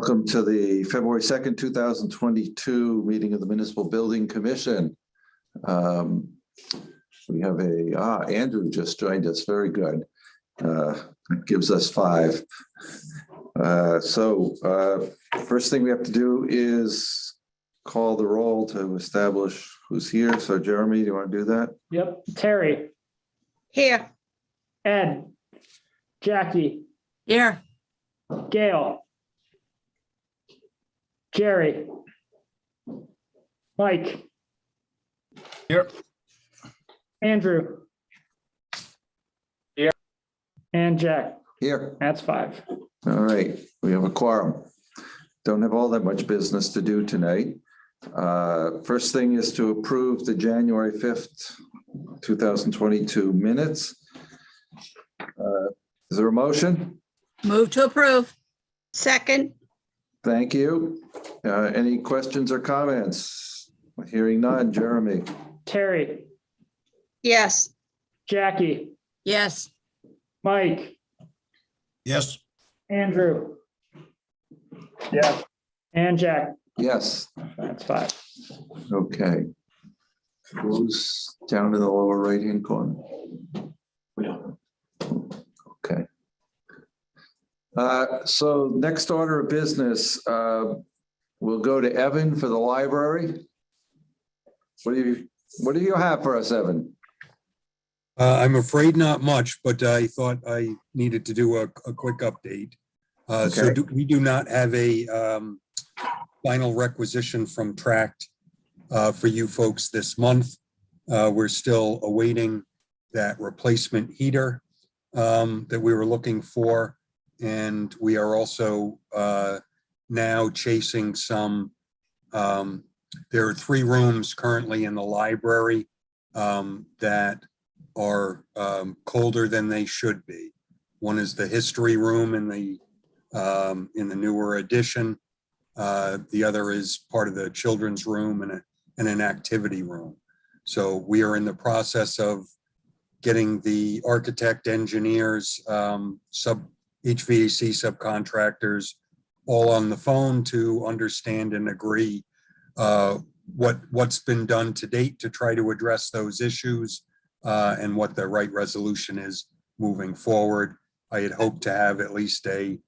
Welcome to the February 2nd, 2022 meeting of the Municipal Building Commission. We have Andrew just joined us. Very good. Gives us 5. First thing we have to do is call the roll to establish who's here. So Jeremy, do you want to do that? Yep. Terry. Here. Ed. Jackie. Here. Gail. Jerry. Mike. Here. Andrew. Here. And Jack. Here. That's 5. All right. We have a quorum. Don't have all that much business to do tonight. First thing is to approve the January 5th, 2022 minutes. Is there a motion? Move to approve. Second. Thank you. Any questions or comments? Hearing none. Jeremy. Terry. Yes. Jackie. Yes. Mike. Yes. Andrew. Yeah. And Jack. Yes. That's 5. Okay. Who's down in the lower right-hand corner? Okay. So next order of business, we'll go to Evan for the library. What do you have for us, Evan? I'm afraid not much, but I thought I needed to do a quick update. So we do not have a final requisition from Tract for you folks this month. We're still awaiting that replacement heater that we were looking for. And we are also now chasing some, there are 3 rooms currently in the library that are colder than they should be. One is the history room in the newer addition. The other is part of the children's room and an activity room. So we are in the process of getting the architect, engineers, HVAC subcontractors all on the phone to understand and agree what's been done to date to try to address those issues and what the right resolution is moving forward. I had hoped to have at least a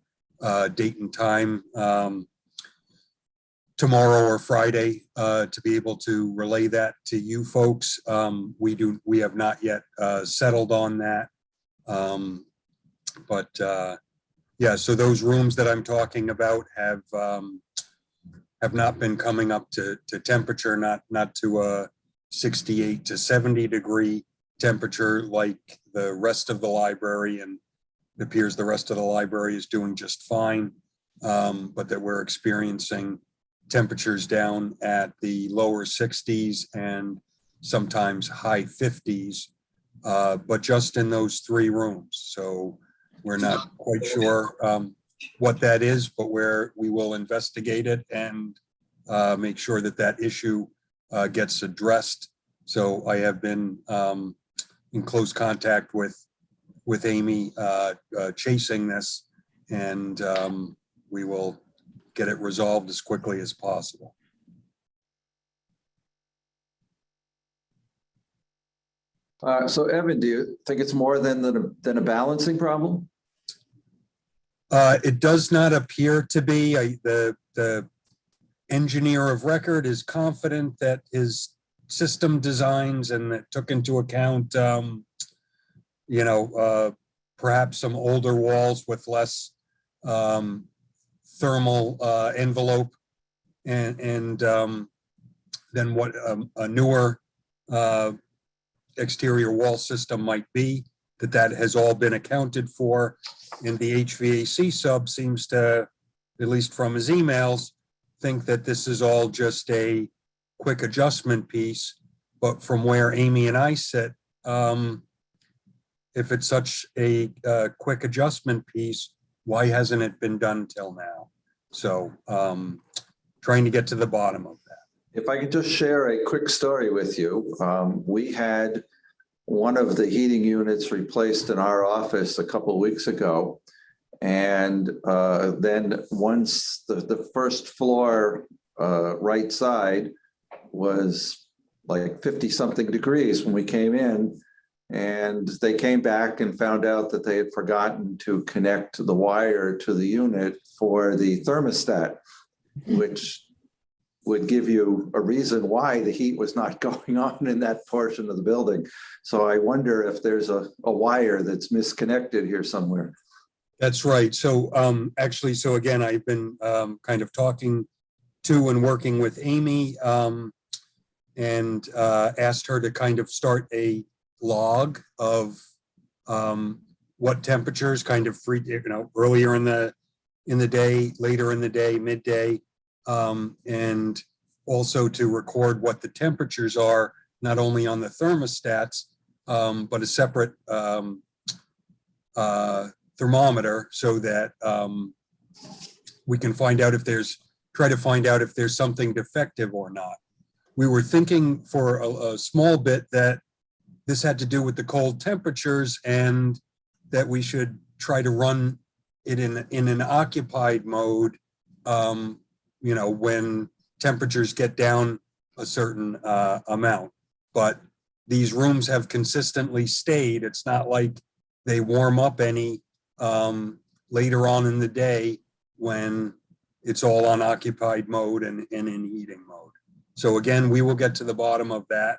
date and time tomorrow or Friday to be able to relay that to you folks. We have not yet settled on that. Yeah, so those rooms that I'm talking about have not been coming up to temperature, not to a 68 to 70 degree temperature like the rest of the library, and it appears the rest of the library is doing just fine, but that we're experiencing temperatures down at the lower 60s and sometimes high 50s, but just in those 3 rooms. So we're not quite sure what that is, but we will investigate it and make sure that issue gets addressed. So I have been in close contact with Amy chasing this, and we will get it resolved as quickly as possible. So Evan, do you think it's more than a balancing problem? It does not appear to be. The engineer of record is confident that his system designs and that took into account, perhaps some older walls with less thermal envelope and than what a newer exterior wall system might be, that has all been accounted for. And the HVAC sub seems to, at least from his emails, think that this is all just a quick adjustment piece. But from where Amy and I sit, if it's such a quick adjustment piece, why hasn't it been done till now? So trying to get to the bottom of that. If I could just share a quick story with you. We had one of the heating units replaced in our office a couple of weeks ago, And then once the first floor right side was like 50 something degrees when we came in, and they came back and found out that they had forgotten to connect the wire to the unit for the thermostat, which would give you a reason why the heat was not going on in that portion of the building. So I wonder if there's a wire that's misconnected here somewhere. That's right. So actually, so again, I've been kind of talking to and working with Amy and asked her to kind of start a log of what temperatures kind of earlier in the day, later in the day, midday, and also to record what the temperatures are, not only on the thermostats, but a separate thermometer, so that we can try to find out if there's something defective or not. We were thinking for a small bit that this had to do with the cold temperatures, and that we should try to run it in an occupied mode, when temperatures get down a certain amount. But these rooms have consistently stayed. It's not like they warm up any later on in the day when it's all on occupied mode and in heating mode. So again, we will get to the bottom of that.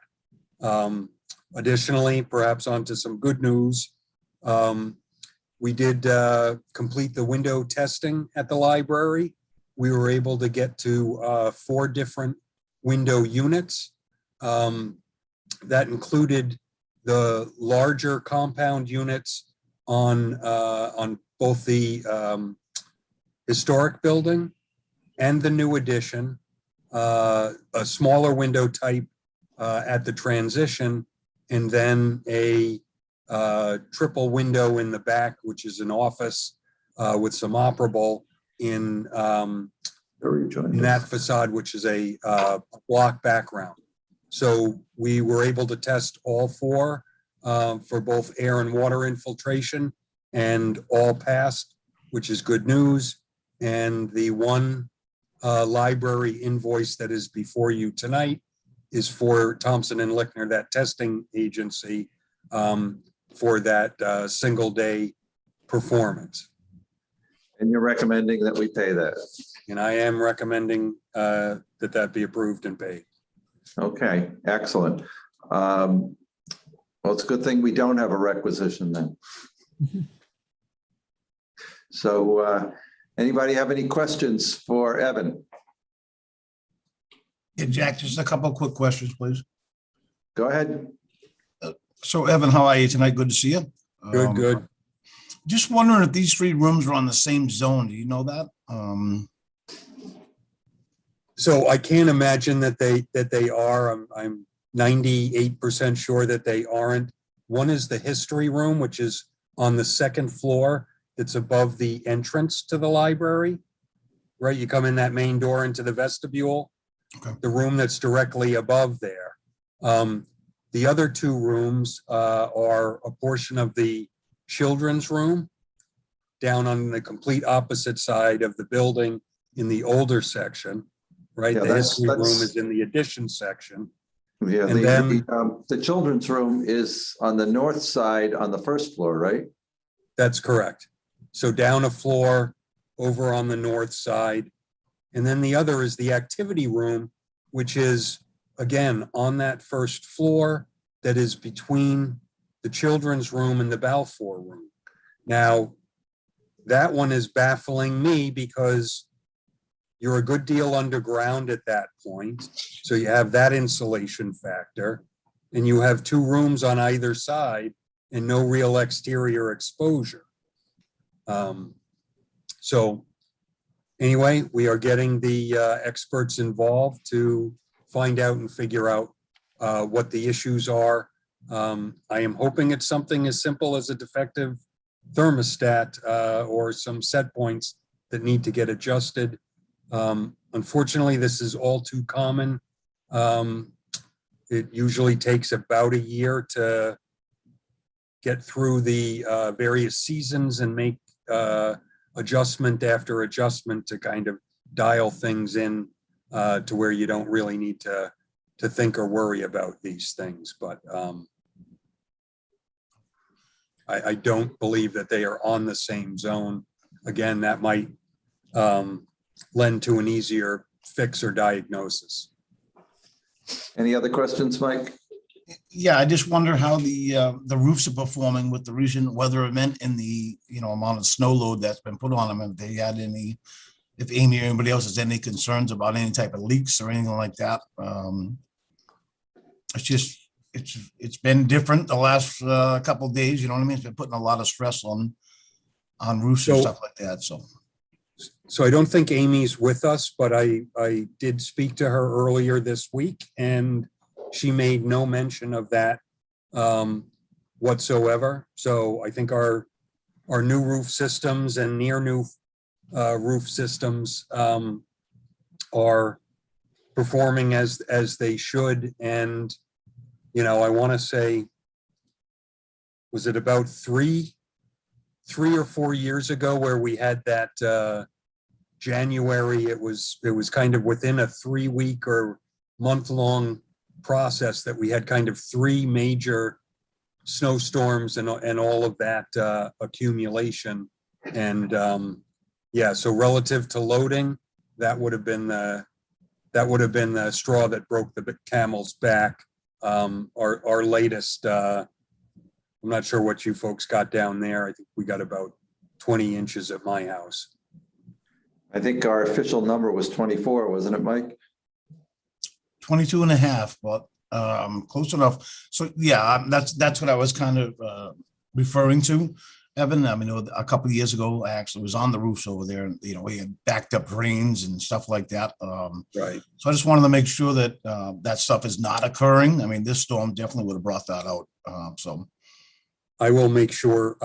Additionally, perhaps onto some good news. We did complete the window testing at the library. We were able to get to 4 different window units. That included the larger compound units on both the historic building and the new addition, a smaller window type at the transition, and then a triple window in the back, which is an office with some operable in that facade, which is a block background. So we were able to test all 4 for both air and water infiltration, and all passed, which is good news. And the one library invoice that is before you tonight is for Thompson and Lickner, that testing agency, for that single day performance. And you're recommending that we pay that? And I am recommending that be approved and paid. Okay, excellent. Well, it's a good thing we don't have a requisition then. So anybody have any questions for Evan? Yeah, Jack, just a couple of quick questions, please. Go ahead. So Evan, how are you tonight? Good to see you. Good, good. Just wondering if these 3 rooms are on the same zone. Do you know that? So I can't imagine that they are. I'm 98% sure that they aren't. One is the history room, which is on the 2nd floor. It's above the entrance to the library, right? You come in that main door into the vestibule. Okay. The room that's directly above there. The other 2 rooms are a portion of the children's room down on the complete opposite side of the building in the older section, right? Yeah, The that's- history room that's- is in the addition section. Yeah, And then- the children's room is on the north side on the 1st floor, right? That's correct. So down a floor over on the north side. And then the other is the activity room, which is, again, on that 1st floor that is between the children's room and the Balfour room. Now, that one is baffling me because you're a good deal underground at that point. So you have that insulation factor, and you have 2 rooms on either side and no real exterior exposure. So anyway, we are getting the experts involved to find out and figure out what the issues are. I am hoping it's something as simple as a defective thermostat or some set points that need to get adjusted. Unfortunately, this is all too common. It usually takes about a year to get through the various seasons and make adjustment after adjustment to kind of dial things in to where you don't really need to think or worry about these things. But I don't believe that they are on the same zone. Again, that might lend to an easier fix or diagnosis. Any other questions, Mike? Yeah, I just wonder how the roofs are performing with the recent weather event and the, amount of snow load that's been put on them. If they had any, if Amy or anybody else has any concerns about any type of leaks or anything like that. It's been different the last couple of days, you know what I mean? It's been putting a lot of stress on roofs and So- stuff like that, so. So I don't think Amy's with us, but I did speak to her earlier this week, and she made no mention of that whatsoever. So I think our new roof systems and near new roof systems are performing as they should. And, I want to say, was it about three or 4 years ago where we had that January, it was kind of within a 3-week or month-long process that we had kind of 3 major snowstorms and all of that accumulation. And yeah, so relative to loading, that would have been the straw that broke the camel's back. Our latest, I'm not sure what you folks got down there. I think we got about 20 inches at my house. I think our official number was 24, wasn't it, Mike? 22 and a half, but close enough. So yeah, that's what I was kind of referring to, Evan. I mean, a couple of years ago, I actually was on the roofs over there, and we had backed up drains and stuff like that. Right. So I just wanted to make sure that that stuff is not occurring. I mean, this storm definitely would have brought that out. So I will make sure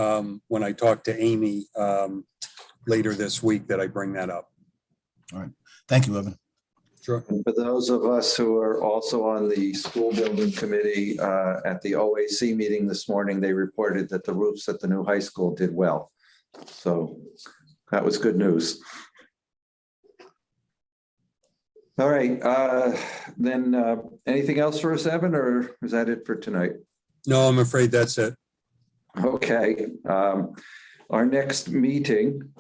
when I talk to Amy later this week that I bring that up. all right, thank you, Evan. Sure. And for those of us who are also on the school building committee, at the OAC meeting this morning, they reported that the roofs at the new high school did well. So that was good news. All right, then anything else for us, Evan, or is that it for tonight? No, I'm afraid that's it. Okay, our next meeting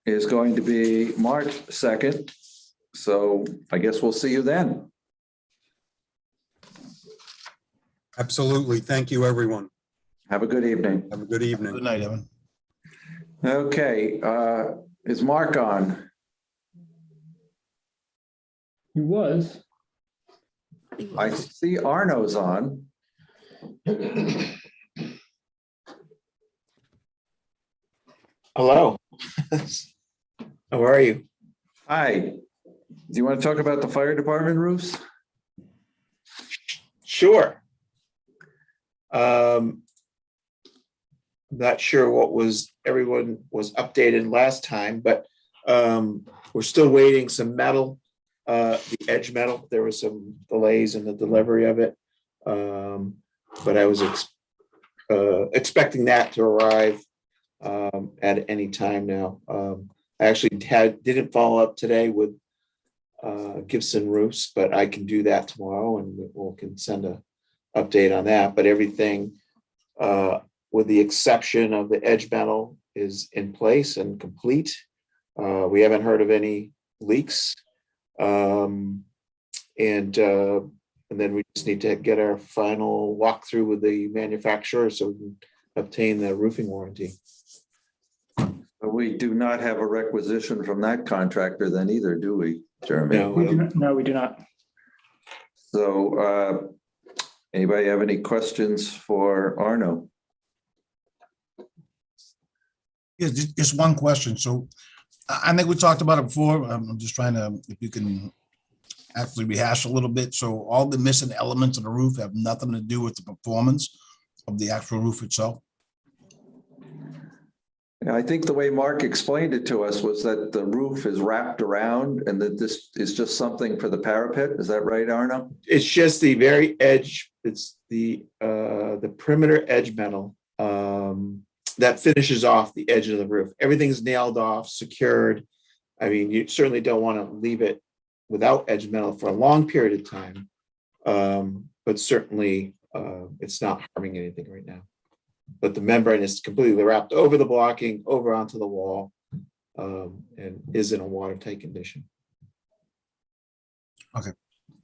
is going to be March 2nd. So I guess we'll see you then. Absolutely. Thank you, everyone. Have a good evening. Have a good Good evening. night, Evan. Okay, is Mark on? He was. I see Arno's on. Hello. How are you? Hi. Do you want to talk about the fire department roofs? Sure. Not sure everyone was updated last time, but we're still waiting some metal, the edge metal. There was some delays in the delivery of it. But I was expecting that to arrive at any time now. I actually didn't follow up today with Gibson Roofs, but I can do that tomorrow, and we can send a update on that. But everything, with the exception of the edge metal, is in place and complete. We haven't heard of any leaks, and then we just need to get our final walkthrough with the manufacturer so we can obtain the roofing warranty. We do not have a requisition from that contractor then either, do we, Jeremy? No, No, we do not. So anybody have any questions for Arno? Yeah, just one question. So I think we talked about it before. I'm just trying to, if you can actually rehash a little bit. So all the missing elements of the roof have nothing to do with the performance of the actual roof itself. Yeah, I think the way Mark explained it to us was that the roof is wrapped around and that this is just something for the parapet. Is that right, Arno? it's just the very edge. It's the perimeter edge metal. that finishes off the edge of the roof. Everything's nailed off, secured. I mean, you certainly don't want to leave it without edge metal for a long period of time. But certainly it's not harming anything right now. But the membrane is completely wrapped over the blocking, over onto the wall, and is in a watertight condition.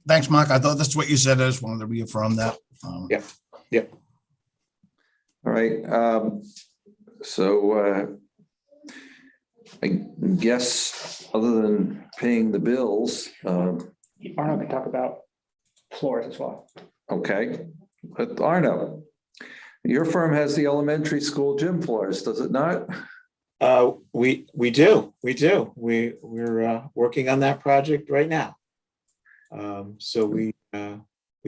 Thanks, Mark. I thought that's what you said. I just wanted to reaffirm that. Yep. All right. So I guess other than paying the bills, Arno can talk about floors as well. okay. But Arno, your firm has the elementary school gym floors, does it not? We do. We're working on that project right now. So we Do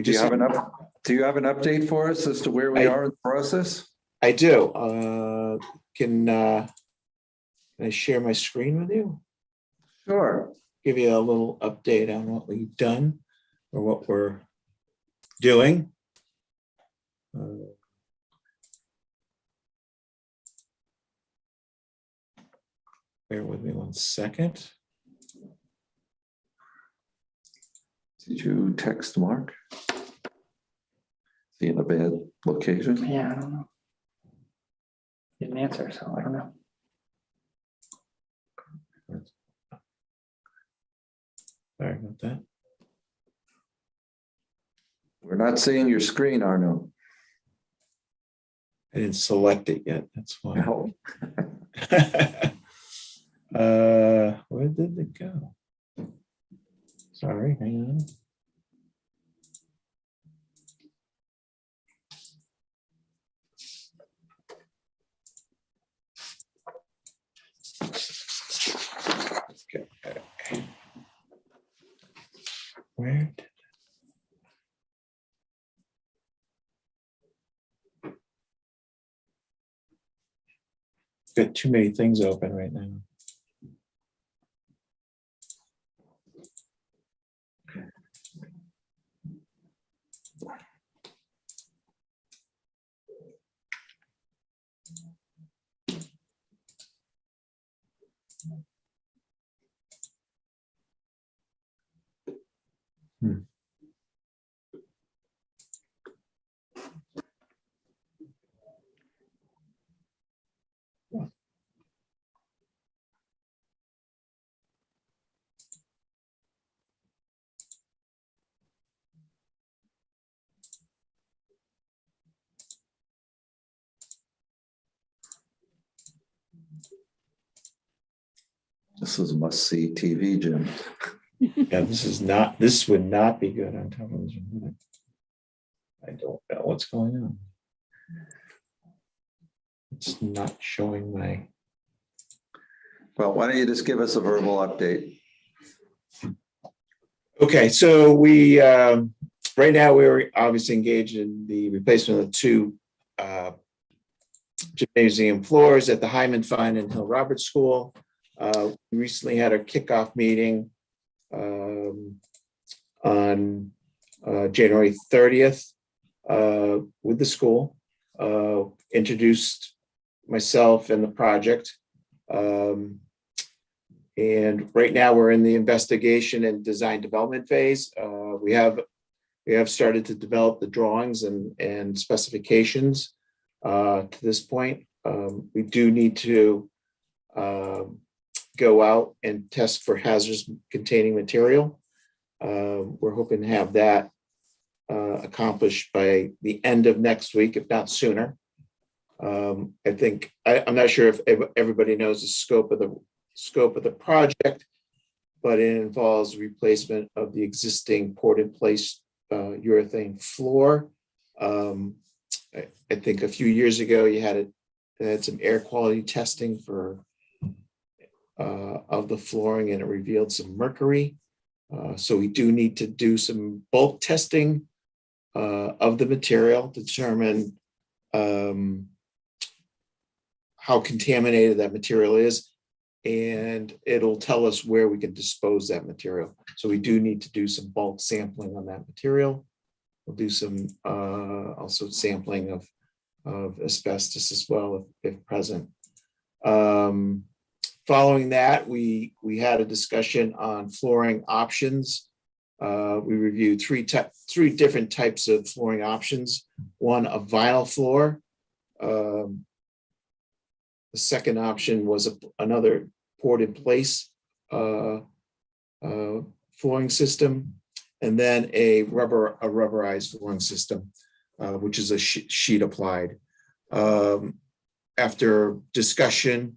just you have an update for us as to where we are in the process? I do. Can I share my screen with you? Sure. Give you a little update on what we've done or what we're doing. Bear with me 1 second. Did you text Mark? Is he in a bad location? Yeah, I don't know. Didn't answer, so I don't know. Sorry about that. We're not seeing your screen, Arno. I didn't select it yet. That's why. No. Where did it go? Sorry, hang on. Okay. Where? Got too many things open right now. This is a must-see TV, Jim. Yeah, this would not be good on television. I don't know what's going on. It's not showing my. Well, why don't you just give us a verbal update? Okay, so we right now we're obviously engaged in the replacement of 2 gymnasium floors at the Hyman Fine and Hill Roberts School. We recently had our kickoff meeting on January 30th with the school. Introduced myself and the project. And right now we're in the investigation and design development phase. We have started to develop the drawings and specifications to this point. We do need to go out and test for hazardous containing material. We're hoping to have that accomplished by the end of next week, if not sooner. I think I'm not sure if everybody knows the scope of the project, but it involves replacement of the existing poured-in-place urethane floor. I think a few years ago you had some air quality testing for of the flooring, and it revealed some mercury. So we do need to do some bulk testing of the material to determine how contaminated that material is, and it'll tell us where we can dispose that material. So we do need to do some bulk sampling on that material. We'll do some also sampling of of asbestos as well, if present. Following that, we had a discussion on flooring options. We reviewed three different types of flooring options. One, a vinyl floor. The second option was another poured in place flooring system, and then a rubberized flooring system, which is a sheet applied. After discussion,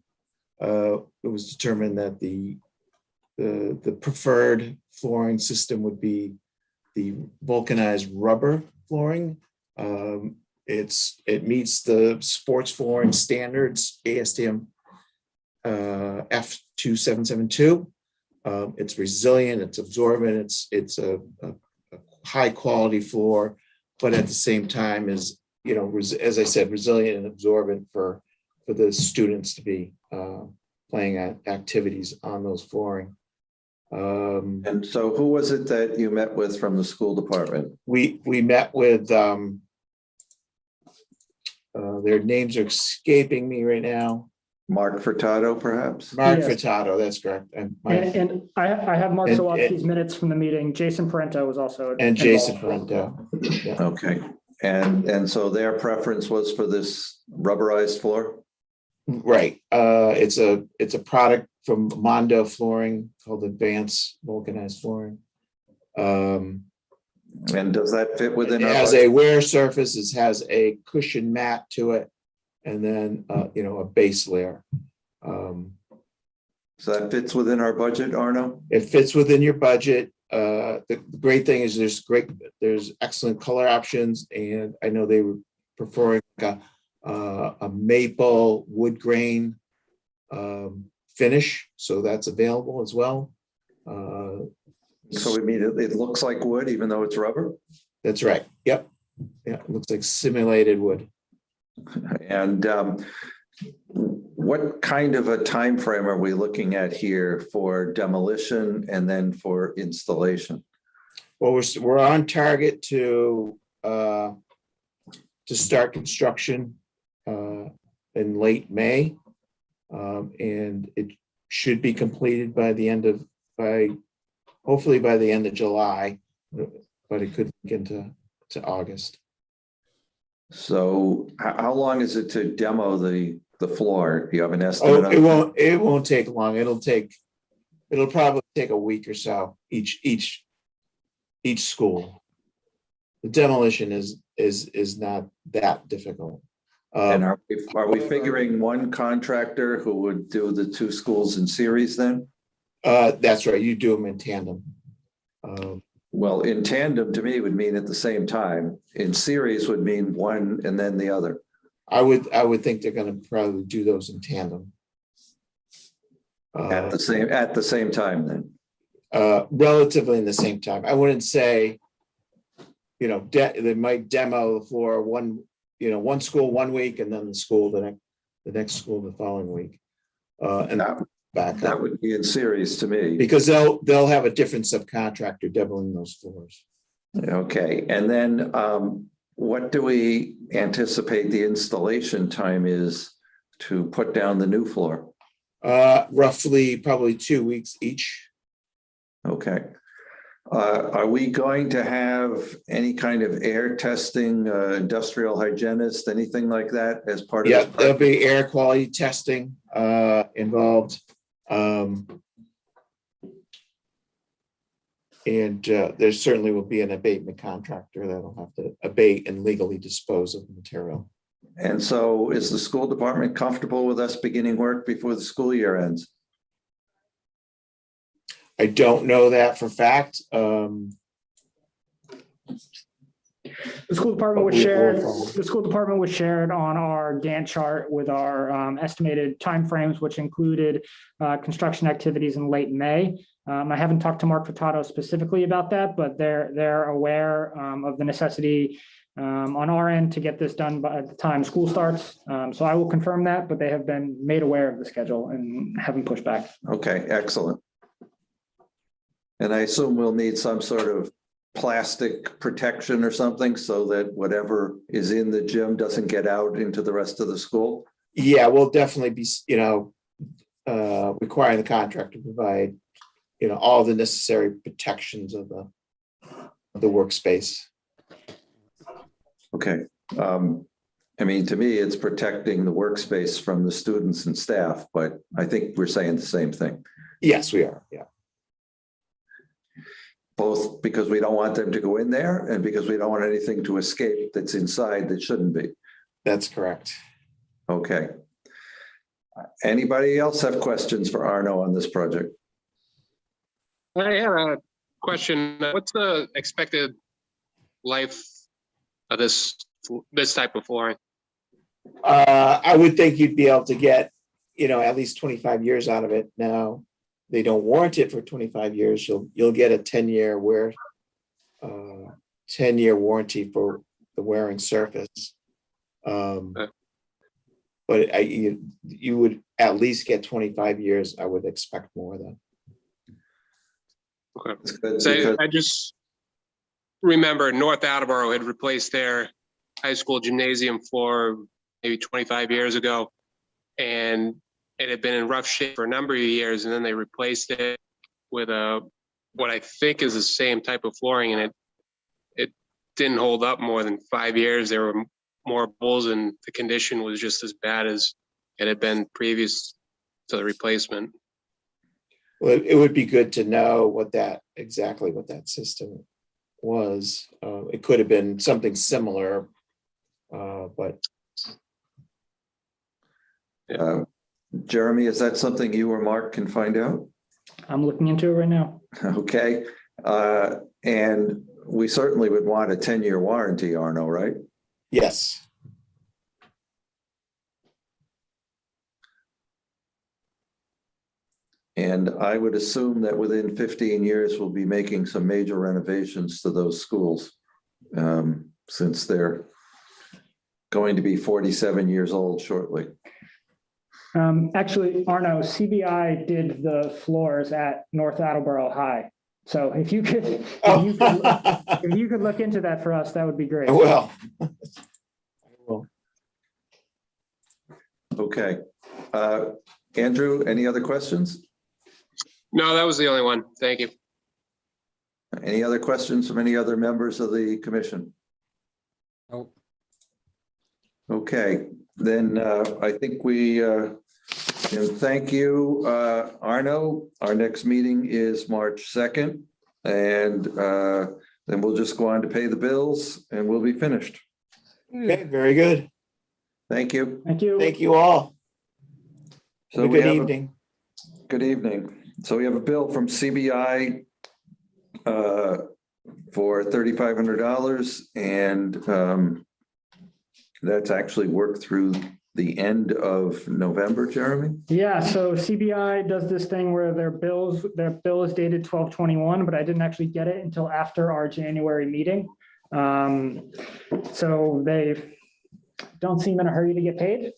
it was determined that the preferred flooring system would be the vulcanized rubber flooring. It meets the sports flooring standards, ASTM F2772. It's resilient, it's absorbent, it's a high quality floor, but at the same time is, as I said, resilient and absorbent for the students to be playing activities on those flooring. And so who was it that you met with from the school department? We met with, their names are escaping me right now. Mark Furtado, perhaps? Mark Yes. Furtado, that's correct. And I have Mark And- Zawadzki's minutes from the meeting. Jason Parento was also. Jason involved. Parento. Yeah. Okay, and so their preference was for this rubberized floor? Right. It's a product from Mondo Flooring called Advanced Vulcanized Flooring. And does that fit within It our has budget? a wear surface, it has a cushion mat to it, and then, a base layer. So that fits within our budget, Arno? It fits within your budget. The great thing is there's excellent color options, and I know they were preferring a maple wood grain finish, so that's available as well. So we mean it looks like wood, even though it's rubber? That's right. Yep. Yeah, it looks like simulated wood. And what kind of a time frame are we looking at here for demolition and then for installation? Well, we're on target to start construction in late May, and it should be completed hopefully by the end of July, but it could get into August. So how long is it to demo the floor? Do you have an estimate? Oh, it won't take long. It'll probably take a week or so each school. The demolition is not that difficult. And are we figuring one contractor who would do the two schools in series then? That's right. You do them in tandem. Well, in tandem to me would mean at the same time. In series would mean one and then the other. I would think they're going to probably do those in tandem. At the same time then. Relatively in the same time. I wouldn't say, they might demo the floor one school 1 week and then the next school the following week. And back That up, would be in series to me. because they'll have a different subcontractor demoing those floors. Okay, and then what do we anticipate the installation time is to put down the new floor? Roughly probably 2 weeks each. Okay. Are we going to have any kind of air testing, industrial hygienist, anything like that as part of Yeah, this? there'll be air quality testing involved. And there certainly will be an abatement contractor that'll have to abate and legally dispose of the material. And so is the school department comfortable with us beginning work before the school year ends? I don't know that for fact. The school department was We'll shared, follow. the school department was shared on our Gantt chart with our estimated timeframes, which included construction activities in late May. I haven't talked to Mark Furtado specifically about that, but they're aware of the necessity on our end to get this done by the time school starts. So I will confirm that, but they have been made aware of the schedule and haven't pushed back. Okay, excellent. And I assume we'll need some sort of plastic protection or something so that whatever is in the gym doesn't get out into the rest of the school? Yeah, we'll definitely be, requiring the contractor to provide, all the necessary protections of the workspace. Okay. I mean, to me, it's protecting the workspace from the students and staff, but I think we're saying the same thing. Yes, we are. Yeah. Both because we don't want them to go in there and because we don't want anything to escape that's inside that shouldn't be. That's correct. Okay. Anybody else have questions for Arno on this project? I have a question. What's the expected life of this type of flooring? I would think you'd be able to get, at least 25 years out of it. Now, they don't warrant it for 25 years. You'll get a 10-year 10-year warranty for the wearing surface. But you would at least get 25 years. I would expect more than. Okay. That's good So because- I just remember North Attleboro had replaced their high school gymnasium floor maybe 25 years ago, and it had been in rough shape for a number of years, and then they replaced it with what I think is the same type of flooring, and it didn't hold up more than 5 years. There were more bubbles, and the condition was just as bad as it had been previous to the replacement. Well, it would be good to know exactly what that system was. It could have been something similar, but. Jeremy, is that something you or Mark can find out? I'm looking into it right now. Okay. And we certainly would want a 10-year warranty, Arno, right? Yes. And I would assume that within 15 years, we'll be making some major renovations to those schools, since they're going to be 47 years old shortly. Actually, Arno, CBI did the floors at North Attleboro High. So if you could, if you could look into that for us, that would be great. I will. Okay. Andrew, any other questions? No, that was the only one. Thank you. Any other questions from any other members of the commission? Nope. Okay, then I think we can thank you, Arno. Our next meeting is March 2nd, and then we'll just go on to pay the bills and we'll be finished. Okay, very good. Thank you. Thank you. Thank you all. So Have a we good have evening. Good evening. So we have a bill from CBI for $3,500, and that's actually worked through the end of November, Jeremy? Yeah, so CBI does this thing where their bill is dated 12/21, but I didn't actually get it until after our January meeting. So they don't seem in a hurry to get paid.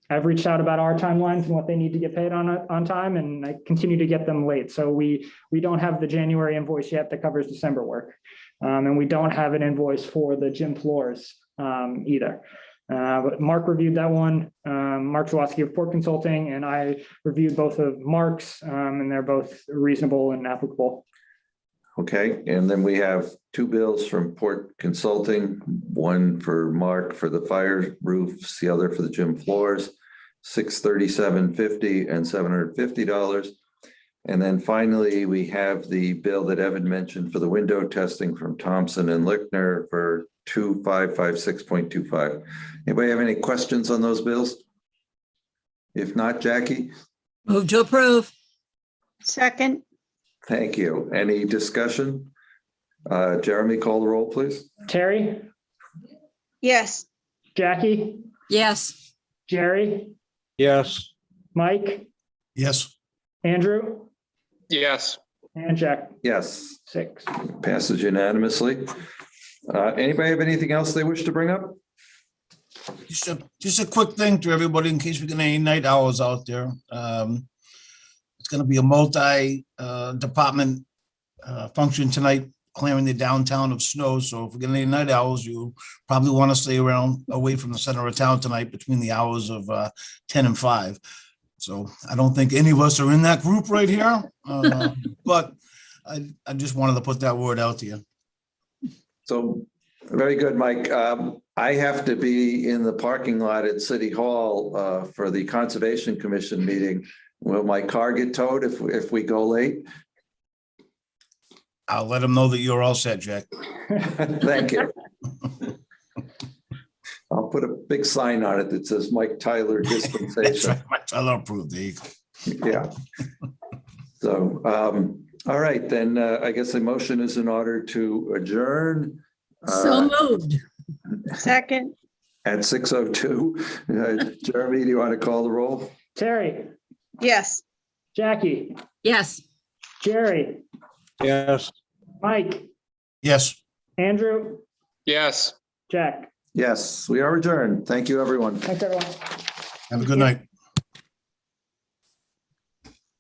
I've reached out about our timelines and what they need to get paid on time, and I continue to get them late. So we don't have the January invoice yet that covers December work. And we don't have an invoice for the gym floors either. But Mark reviewed that one. Mark Zawaski of Port Consulting, and I reviewed both of Mark's, and they're both reasonable and applicable. Okay, and then we have two bills from Port Consulting, one for Mark for the fire roofs, the other for the gym floors, $637.50 and $750. And then finally, we have the bill that Evan mentioned for the window testing from Thompson and Lichtner for $2,556.25. Anybody have any questions on those bills? If not, Jackie? Move to approve. Second. Thank you. Any discussion? Jeremy, call the roll, please. Terry, Yes. Jackie, Yes. Jerry, Yes. Mike, Yes. Andrew, Yes. and Jack. Yes, 6. passes unanimously. Anybody have anything else they wish to bring up? Just a quick thing to everybody in case we get any night owls out there. It's going to be a multi-department function tonight clearing the downtown of snow. So if we get any night owls, you probably want to stay around away from the center of town tonight between the hours of 10 and 5. So I don't think any of us are in that group right here. But I just wanted to put that word out to you. So, very good, Mike. I have to be in the parking lot at City Hall for the Conservation Commission meeting. Will my car get towed if we go late? I'll let them know that you're all set, Jack. Thank you. I'll put a big sign on it that says Mike Tyler That's dispensation. right. I'll approve. There you go. Yeah. So, all right, then I guess the motion is in order to adjourn. So moved. Second. At 6:02. Jeremy, do you want to call the roll? Terry, Yes. Jackie, Yes. Jerry, Yes. Mike, Yes. Andrew, Yes. Jack. Yes, we are adjourned. Thank you, everyone. Thanks, everyone. Have a good night.